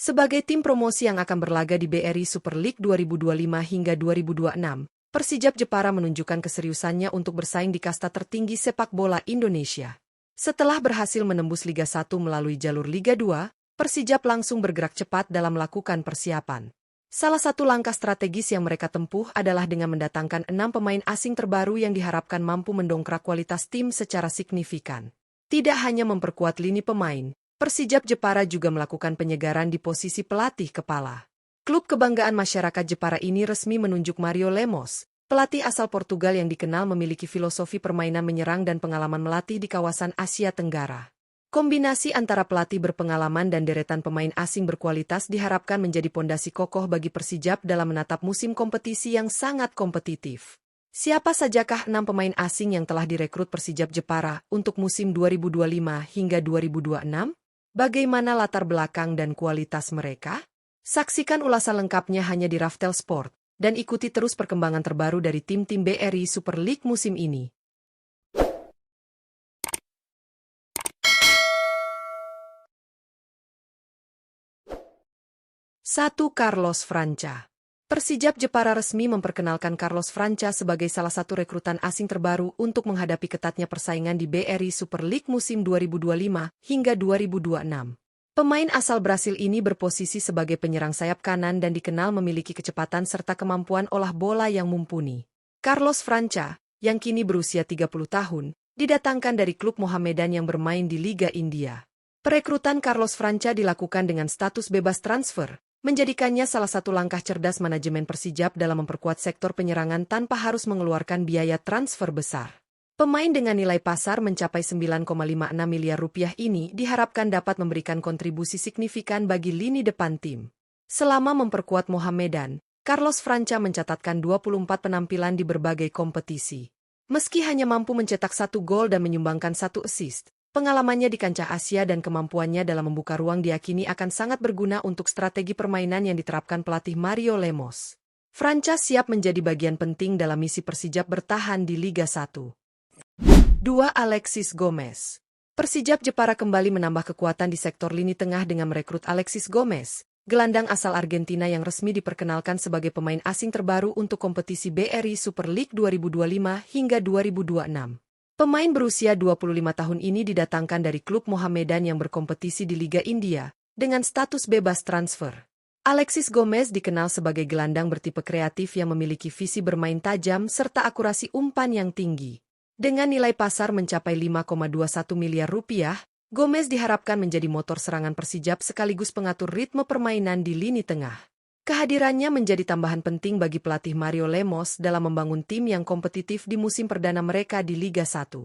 Sebagai tim promosi yang akan berlaga di BRI Super League 2025 hingga 2026, Persijap Jepara menunjukkan keseriusannya untuk bersaing di kasta tertinggi sepak bola Indonesia. Setelah berhasil menembus Liga 1 melalui jalur Liga 2, Persijap langsung bergerak cepat dalam melakukan persiapan. Salah satu langkah strategis yang mereka tempuh adalah dengan mendatangkan 6 pemain asing terbaru yang diharapkan mampu mendongkrak kualitas tim secara signifikan. Tidak hanya memperkuat lini pemain, Persijap Jepara juga melakukan penyegaran di posisi pelatih kepala. Klub kebanggaan masyarakat Jepara ini resmi menunjuk Mario Lemos, pelatih asal Portugal yang dikenal memiliki filosofi permainan menyerang dan pengalaman melatih di kawasan Asia Tenggara. Kombinasi antara pelatih berpengalaman dan deretan pemain asing berkualitas diharapkan menjadi pondasi kokoh bagi Persijap dalam menatap musim kompetisi yang sangat kompetitif. Siapa sajakah 6 pemain asing yang telah direkrut Persijap Jepara untuk musim 2025 hingga 2026? Bagaimana latar belakang dan kualitas mereka? Saksikan ulasan lengkapnya hanya di Raftel Sport, dan ikuti terus perkembangan terbaru dari tim-tim BRI Super League musim ini. 1. Carlos Franca. Persijap Jepara resmi memperkenalkan Carlos Franca sebagai salah satu rekrutan asing terbaru untuk menghadapi ketatnya persaingan di BRI Super League musim 2025 hingga 2026. Pemain asal Brasil ini berposisi sebagai penyerang sayap kanan dan dikenal memiliki kecepatan serta kemampuan olah bola yang mumpuni. Carlos Franca, yang kini berusia 30 tahun, didatangkan dari klub Mohamedan yang bermain di Liga India. Perekrutan Carlos Franca dilakukan dengan status bebas transfer, menjadikannya salah satu langkah cerdas manajemen Persijap dalam memperkuat sektor penyerangan tanpa harus mengeluarkan biaya transfer besar. Pemain dengan nilai pasar mencapai 9,56 miliar rupiah ini diharapkan dapat memberikan kontribusi signifikan bagi lini depan tim. Selama memperkuat Mohamedan, Carlos Franca mencatatkan 24 penampilan di berbagai kompetisi. Meski hanya mampu mencetak 1 gol dan menyumbangkan 1 assist, pengalamannya di kancah Asia dan kemampuannya dalam membuka ruang diyakini akan sangat berguna untuk strategi permainan yang diterapkan pelatih Mario Lemos. Franca siap menjadi bagian penting dalam misi Persijap bertahan di Liga 1. 2. Alexis Gomez. Persijap Jepara kembali menambah kekuatan di sektor lini tengah dengan merekrut Alexis Gomez, gelandang asal Argentina yang resmi diperkenalkan sebagai pemain asing terbaru untuk kompetisi BRI Super League 2025 hingga 2026. Pemain berusia 25 tahun ini didatangkan dari klub Mohamedan yang berkompetisi di Liga India, dengan status bebas transfer. Alexis Gomez dikenal sebagai gelandang bertipe kreatif yang memiliki visi bermain tajam serta akurasi umpan yang tinggi. Dengan nilai pasar mencapai 5,21 miliar rupiah, Gomez diharapkan menjadi motor serangan Persijap sekaligus pengatur ritme permainan di lini tengah. Kehadirannya menjadi tambahan penting bagi pelatih Mario Lemos dalam membangun tim yang kompetitif di musim perdana mereka di Liga 1.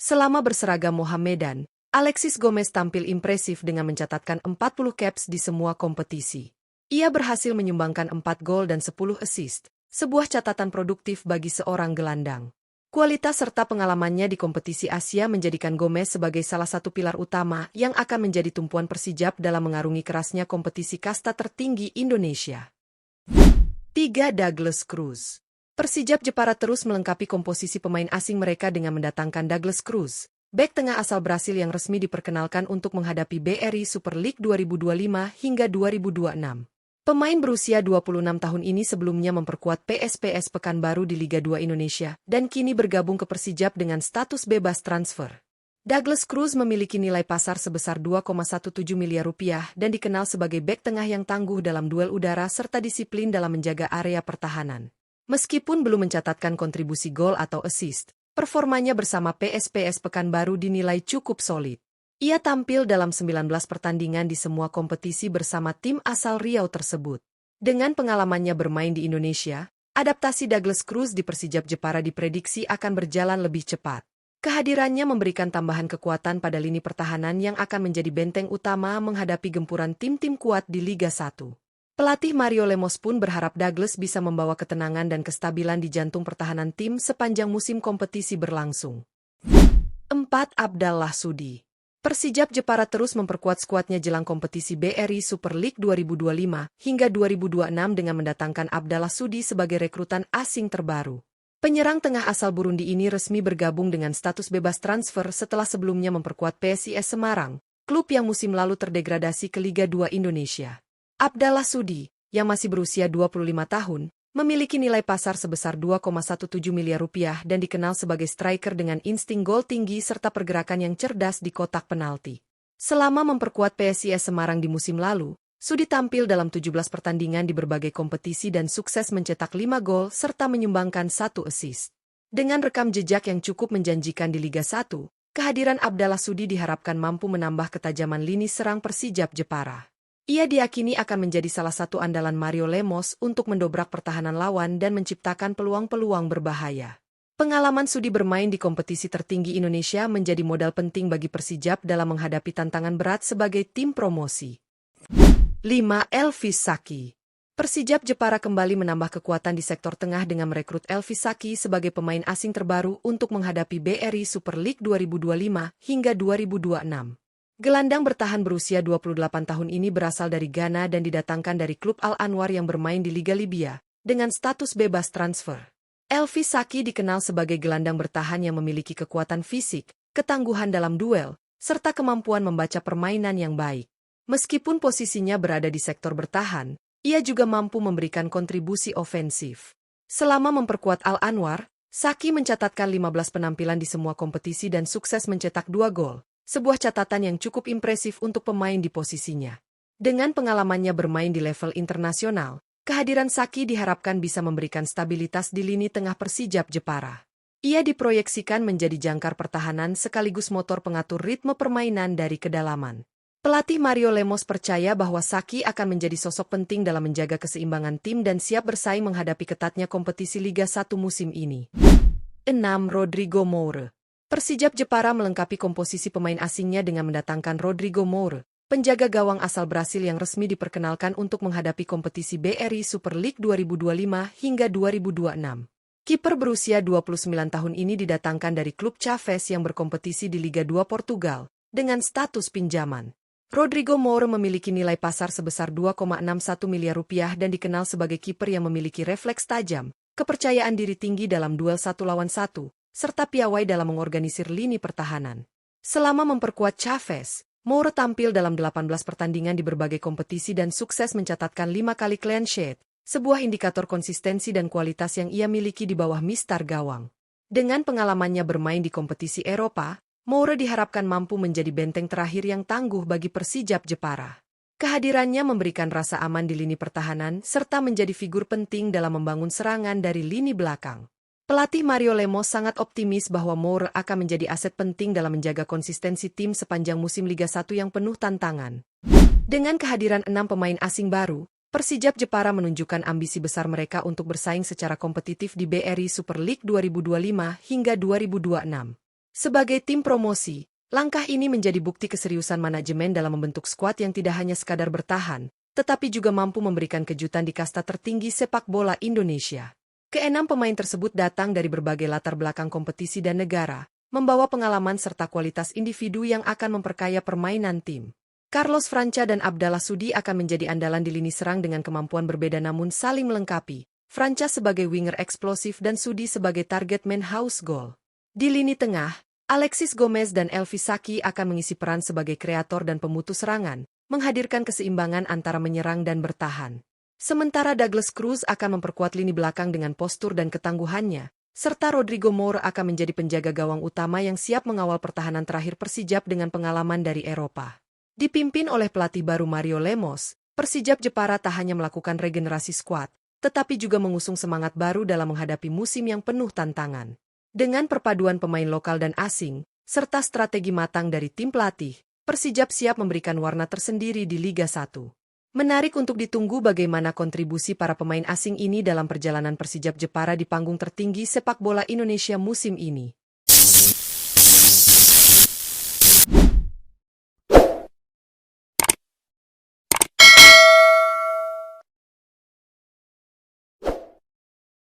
Selama berseragam Mohamedan, Alexis Gomez tampil impresif dengan mencatatkan 40 caps di semua kompetisi. Ia berhasil menyumbangkan 4 gol dan 10 assist, sebuah catatan produktif bagi seorang gelandang. Kualitas serta pengalamannya di kompetisi Asia menjadikan Gomez sebagai salah satu pilar utama yang akan menjadi tumpuan Persijap dalam mengarungi kerasnya kompetisi kasta tertinggi Indonesia. 3. Douglas Cruz. Persijap Jepara terus melengkapi komposisi pemain asing mereka dengan mendatangkan Douglas Cruz, bek tengah asal Brasil yang resmi diperkenalkan untuk menghadapi BRI Super League 2025 hingga 2026. Pemain berusia 26 tahun ini sebelumnya memperkuat PSPS Pekanbaru di Liga 2 Indonesia dan kini bergabung ke Persijap dengan status bebas transfer. Douglas Cruz memiliki nilai pasar sebesar 2,17 miliar rupiah dan dikenal sebagai bek tengah yang tangguh dalam duel udara serta disiplin dalam menjaga area pertahanan. Meskipun belum mencatatkan kontribusi gol atau assist, performanya bersama PSPS Pekanbaru dinilai cukup solid. Ia tampil dalam 19 pertandingan di semua kompetisi bersama tim asal Riau tersebut. Dengan pengalamannya bermain di Indonesia, adaptasi Douglas Cruz di Persijap Jepara diprediksi akan berjalan lebih cepat. Kehadirannya memberikan tambahan kekuatan pada lini pertahanan yang akan menjadi benteng utama menghadapi gempuran tim-tim kuat di Liga 1. Pelatih Mario Lemos pun berharap Douglas bisa membawa ketenangan dan kestabilan di jantung pertahanan tim sepanjang musim kompetisi berlangsung. 4. Abdallah Sudi. Persijap Jepara terus memperkuat skuadnya jelang kompetisi BRI Super League 2025 hingga 2026 dengan mendatangkan Abdallah Sudi sebagai rekrutan asing terbaru. Penyerang tengah asal Burundi ini resmi bergabung dengan status bebas transfer setelah sebelumnya memperkuat PSIS Semarang, klub yang musim lalu terdegradasi ke Liga 2 Indonesia. Abdallah Sudi, yang masih berusia 25 tahun, memiliki nilai pasar sebesar 2,17 miliar rupiah dan dikenal sebagai striker dengan insting gol tinggi serta pergerakan yang cerdas di kotak penalti. Selama memperkuat PSIS Semarang di musim lalu, Sudi tampil dalam 17 pertandingan di berbagai kompetisi dan sukses mencetak 5 gol serta menyumbangkan 1 assist. Dengan rekam jejak yang cukup menjanjikan di Liga 1, kehadiran Abdallah Sudi diharapkan mampu menambah ketajaman lini serang Persijap Jepara. Ia diyakini akan menjadi salah satu andalan Mario Lemos untuk mendobrak pertahanan lawan dan menciptakan peluang-peluang berbahaya. Pengalaman Sudi bermain di kompetisi tertinggi Indonesia menjadi modal penting bagi Persijap dalam menghadapi tantangan berat sebagai tim promosi. 5. Elvis Saki. Persijap Jepara kembali menambah kekuatan di sektor tengah dengan merekrut Elvis Saki sebagai pemain asing terbaru untuk menghadapi BRI Super League 2025 hingga 2026. Gelandang bertahan berusia 28 tahun ini berasal dari Ghana dan didatangkan dari klub Al Anwar yang bermain di Liga Libya, dengan status bebas transfer. Elvis Saki dikenal sebagai gelandang bertahan yang memiliki kekuatan fisik, ketangguhan dalam duel, serta kemampuan membaca permainan yang baik. Meskipun posisinya berada di sektor bertahan, ia juga mampu memberikan kontribusi ofensif. Selama memperkuat Al Anwar, Saki mencatatkan 15 penampilan di semua kompetisi dan sukses mencetak 2 gol. Sebuah catatan yang cukup impresif untuk pemain di posisinya. Dengan pengalamannya bermain di level internasional, kehadiran Saki diharapkan bisa memberikan stabilitas di lini tengah Persijap Jepara. Ia diproyeksikan menjadi jangkar pertahanan sekaligus motor pengatur ritme permainan dari kedalaman. Pelatih Mario Lemos percaya bahwa Saki akan menjadi sosok penting dalam menjaga keseimbangan tim dan siap bersaing menghadapi ketatnya kompetisi Liga 1 musim ini. 6. Rodrigo Moura. Persijap Jepara melengkapi komposisi pemain asingnya dengan mendatangkan Rodrigo Moura, penjaga gawang asal Brasil yang resmi diperkenalkan untuk menghadapi kompetisi BRI Super League 2025 hingga 2026. Kiper berusia 29 tahun ini didatangkan dari klub Chaves yang berkompetisi di Liga 2 Portugal, dengan status pinjaman. Rodrigo Moura memiliki nilai pasar sebesar 2,61 miliar rupiah dan dikenal sebagai kiper yang memiliki refleks tajam, kepercayaan diri tinggi dalam duel 1 lawan 1, serta piawai dalam mengorganisir lini pertahanan. Selama memperkuat Chaves, Moura tampil dalam 18 pertandingan di berbagai kompetisi dan sukses mencatatkan 5 kali clean sheet, sebuah indikator konsistensi dan kualitas yang ia miliki di bawah mistar gawang. Dengan pengalamannya bermain di kompetisi Eropa, Moura diharapkan mampu menjadi benteng terakhir yang tangguh bagi Persijap Jepara. Kehadirannya memberikan rasa aman di lini pertahanan serta menjadi figur penting dalam membangun serangan dari lini belakang. Pelatih Mario Lemos sangat optimis bahwa Moura akan menjadi aset penting dalam menjaga konsistensi tim sepanjang musim Liga 1 yang penuh tantangan. Dengan kehadiran 6 pemain asing baru, Persijap Jepara menunjukkan ambisi besar mereka untuk bersaing secara kompetitif di BRI Super League 2025 hingga 2026. Sebagai tim promosi, langkah ini menjadi bukti keseriusan manajemen dalam membentuk skuad yang tidak hanya sekadar bertahan, tetapi juga mampu memberikan kejutan di kasta tertinggi sepak bola Indonesia. Keenam pemain tersebut datang dari berbagai latar belakang kompetisi dan negara, membawa pengalaman serta kualitas individu yang akan memperkaya permainan tim. Carlos Franca dan Abdallah Sudi akan menjadi andalan di lini serang dengan kemampuan berbeda namun saling melengkapi. Franca sebagai winger eksplosif dan Sudi sebagai target man house goal. Di lini tengah, Alexis Gomez dan Elvis Saki akan mengisi peran sebagai kreator dan pemutus serangan, menghadirkan keseimbangan antara menyerang dan bertahan. Sementara Douglas Cruz akan memperkuat lini belakang dengan postur dan ketangguhannya, serta Rodrigo Moura akan menjadi penjaga gawang utama yang siap mengawal pertahanan terakhir Persijap dengan pengalaman dari Eropa. Dipimpin oleh pelatih baru Mario Lemos, Persijap Jepara tak hanya melakukan regenerasi skuad, tetapi juga mengusung semangat baru dalam menghadapi musim yang penuh tantangan. Dengan perpaduan pemain lokal dan asing, serta strategi matang dari tim pelatih, Persijap siap memberikan warna tersendiri di Liga 1. Menarik untuk ditunggu bagaimana kontribusi para pemain asing ini dalam perjalanan Persijap Jepara di panggung tertinggi sepak bola Indonesia musim ini.